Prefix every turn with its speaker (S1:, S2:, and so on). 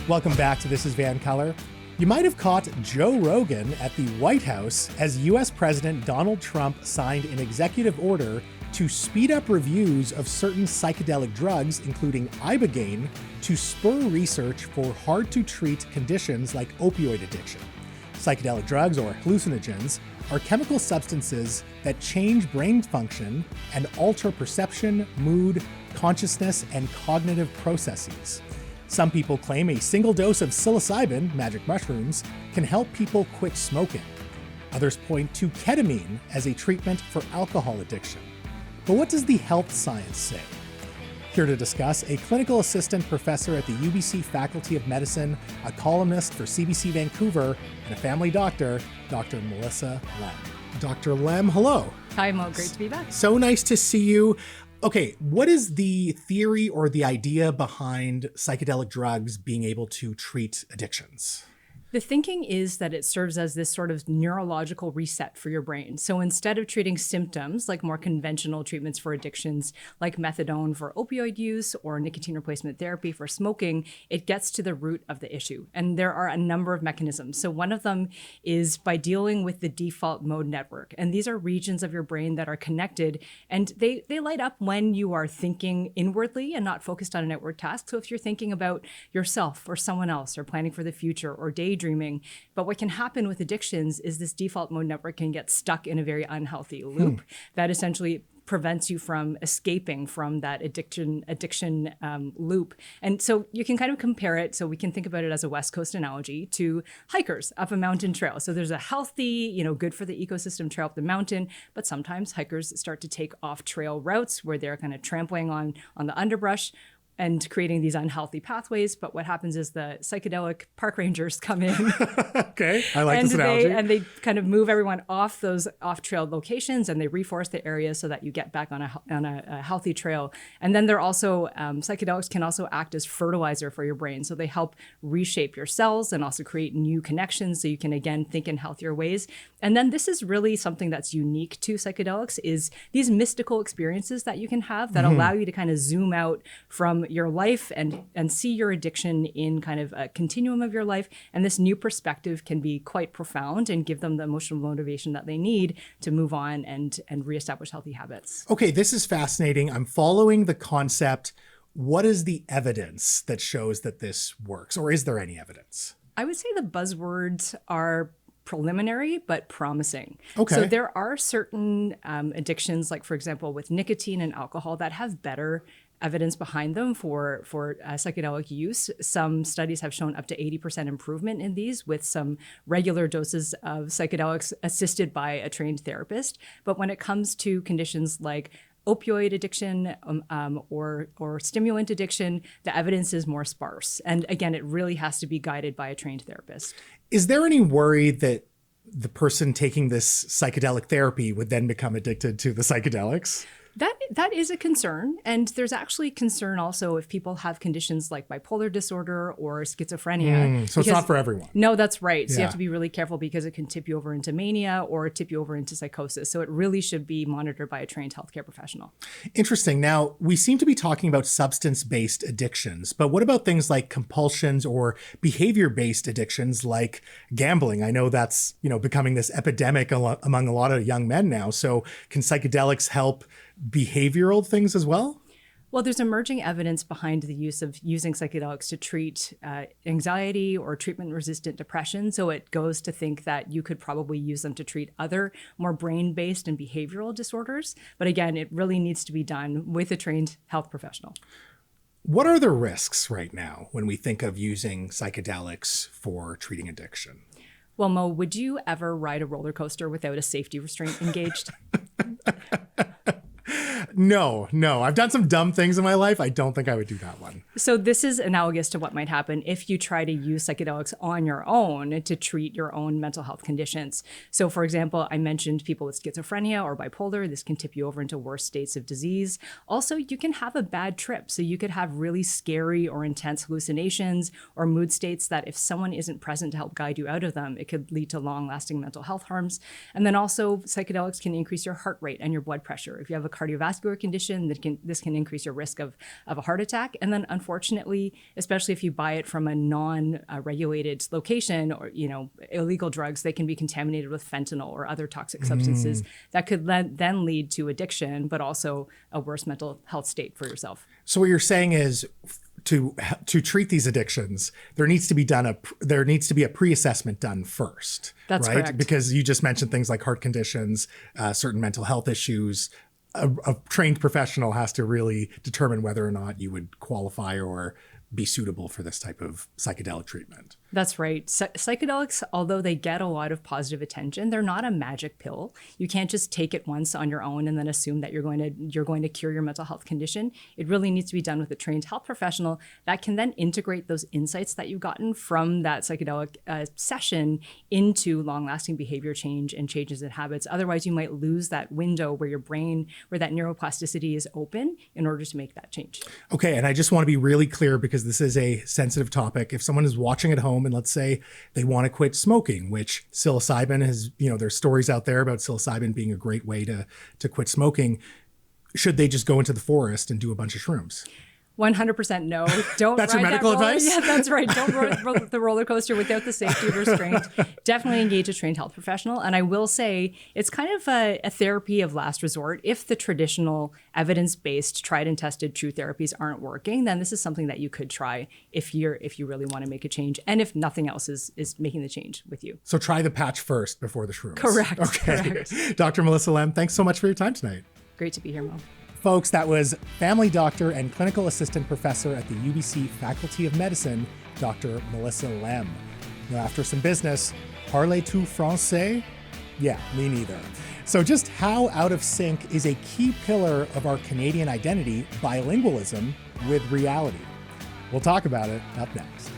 S1: Welcome back to This is VANCOLOUR. You might have caught Joe Rogan at the White House as U.S. President Donald Trump signed an executive order to speed up reviews of certain psychedelic drugs, including ibogaine, to spur research for hard-to-treat conditions like opioid addiction. Psychedelic drugs, or hallucinogens, are chemical substances that change brain function and alter perception, mood, consciousness, and cognitive processes. Some people claim a single dose of psilocybin, magic mushrooms, can help people quit smoking. Others point to ketamine as a treatment for alcohol addiction. But what does the health science say? Here to discuss, a clinical assistant professor at the UBC Faculty of Medicine, a columnist for CBC Vancouver, and a family doctor, Dr. Melissa Lem. Dr. Lem, hello.
S2: Hi, Mo. Great to be back.
S1: So nice to see you. Okay, what is the theory or the idea behind psychedelic drugs being able to treat addictions?
S2: The thinking is that it serves as this sort of neurological reset for your brain. So instead of treating symptoms like more conventional treatments for addictions, like methadone for opioid use or nicotine replacement therapy for smoking, it gets to the root of the issue. And there are a number of mechanisms. So one of them is by dealing with the default mode network. And these are regions of your brain that are connected, and they light up when you are thinking inwardly and not focused on an outward task. So if you're thinking about yourself or someone else or planning for the future or daydreaming. But what can happen with addictions is this default mode network can get stuck in a very unhealthy loop that essentially prevents you from escaping from that addiction loop. And so you can kind of compare it. So we can think about it as a West Coast analogy to hikers up a mountain trail. So there's a healthy, good for the ecosystem trail up the mountain, but sometimes hikers start to take off trail routes where they're kind of trampling on the underbrush and creating these unhealthy pathways. But what happens is the psychedelic park rangers come in.
S1: Okay, I like this analogy.
S2: And they kind of move everyone off those off-trail locations, and they reforest the area so that you get back on a healthy trail. And then they're also, psychedelics can also act as fertilizer for your brain. So they help reshape your cells and also create new connections so you can, again, think in healthier ways. And then this is really something that's unique to psychedelics is these mystical experiences that you can have that allow you to kind of zoom out from your life and see your addiction in kind of a continuum of your life. And this new perspective can be quite profound and give them the emotional motivation that they need to move on and reestablish healthy habits.
S1: Okay, this is fascinating. I'm following the concept. What is the evidence that shows that this works? Or is there any evidence?
S2: I would say the buzzwords are preliminary but promising.
S1: Okay.
S2: So there are certain addictions, like for example with nicotine and alcohol, that have better evidence behind them for psychedelic use. Some studies have shown up to 80% improvement in these with some regular doses of psychedelics assisted by a trained therapist. But when it comes to conditions like opioid addiction or stimulant addiction, the evidence is more sparse. And again, it really has to be guided by a trained therapist.
S1: Is there any worry that the person taking this psychedelic therapy would then become addicted to the psychedelics?
S2: That is a concern. And there's actually concern also if people have conditions like bipolar disorder or schizophrenia.
S1: So it's not for everyone.
S2: No, that's right. So
S1: Yeah.
S2: you have to be really careful because it can tip you over into mania or tip you over into psychosis. So it really should be monitored by a trained healthcare professional.
S1: Interesting. Now, we seem to be talking about substance-based addictions, but what about things like compulsions or behavior-based addictions like gambling? I know that's, becoming this epidemic among a lot of young men now. So can psychedelics help behavioral things as well?
S2: Well, there's emerging evidence behind the use of using psychedelics to treat anxiety or treatment-resistant depression. So it goes to think that you could probably use them to treat other more brain-based and behavioral disorders. But again, it really needs to be done with a trained health professional.
S1: What are the risks right now when we think of using psychedelics for treating addiction?
S2: Well, Mo, would you ever ride a roller coaster without a safety restraint engaged?
S1: No. I've done some dumb things in my life. I don't think I would do that one.
S2: So this is analogous to what might happen if you try to use psychedelics on your own to treat your own mental health conditions. So for example, I mentioned people with schizophrenia or bipolar. This can tip you over into worse states of disease. Also, you can have a bad trip. So you could have really scary or intense hallucinations or mood states that if someone isn't present to help guide you out of them, it could lead to long-lasting mental health harms. And then also psychedelics can increase your heart rate and your blood pressure. If you have a cardiovascular cardiovascular condition. This can increase your risk of a heart attack. And then unfortunately, especially if you buy it from a non-regulated location or, illegal drugs, they can be contaminated with fentanyl or other toxic substances that could then lead to addiction, but also a worse mental health state for yourself.
S1: So what you're saying is to treat these addictions, there needs to be a pre-assessment done first.
S2: That's
S1: right?
S2: correct.
S1: Because you just mentioned things like heart conditions, certain mental health issues. A trained professional has to really determine whether or not you would qualify or be suitable for this type of psychedelic treatment.
S2: That's right. Psychedelics, although they get a lot of positive attention, they're not a magic pill. You can't just take it once on your own and then assume that you're going to cure your mental health condition. It really needs to be done with a trained health professional that can then integrate those insights that you've gotten from that psychedelic session into long-lasting behavior change and changes in habits. Otherwise, you might lose that window where that neuroplasticity is open in order to make that change.
S1: Okay, and I just want to be really clear because this is a sensitive topic. If someone is watching at home and let's say they want to quit smoking, which psilocybin has, there's stories out there about psilocybin being a great way to quit smoking, should they just go into the forest and do a bunch of shrooms?
S2: 100% no. Don't
S1: That's
S2: ride
S1: your medical
S2: that roller.
S1: advice?
S2: Yeah, that's right. Don't ride the roller coaster without the safety of restraint. Definitely engage a trained health professional. And I will say it's kind of a therapy of last resort. If the traditional evidence-based, tried and tested true therapies aren't working, then this is something that you could try if you really want to make a change. And if nothing else is making the change with you.
S1: So try the patch first before the shrooms.
S2: Correct.
S1: Okay.
S2: Correct.
S1: Dr. Melissa Lem, thanks so much for your time tonight.
S2: Great to be here, Mo.
S1: Folks, that was family doctor and clinical assistant professor at the UBC Faculty of Medicine, Dr. Melissa Lem. Now, after some business, parlez-tu français? Yeah, me neither. So just how out of sync is a key pillar of our Canadian identity, bilingualism, with reality? We'll talk about it up next.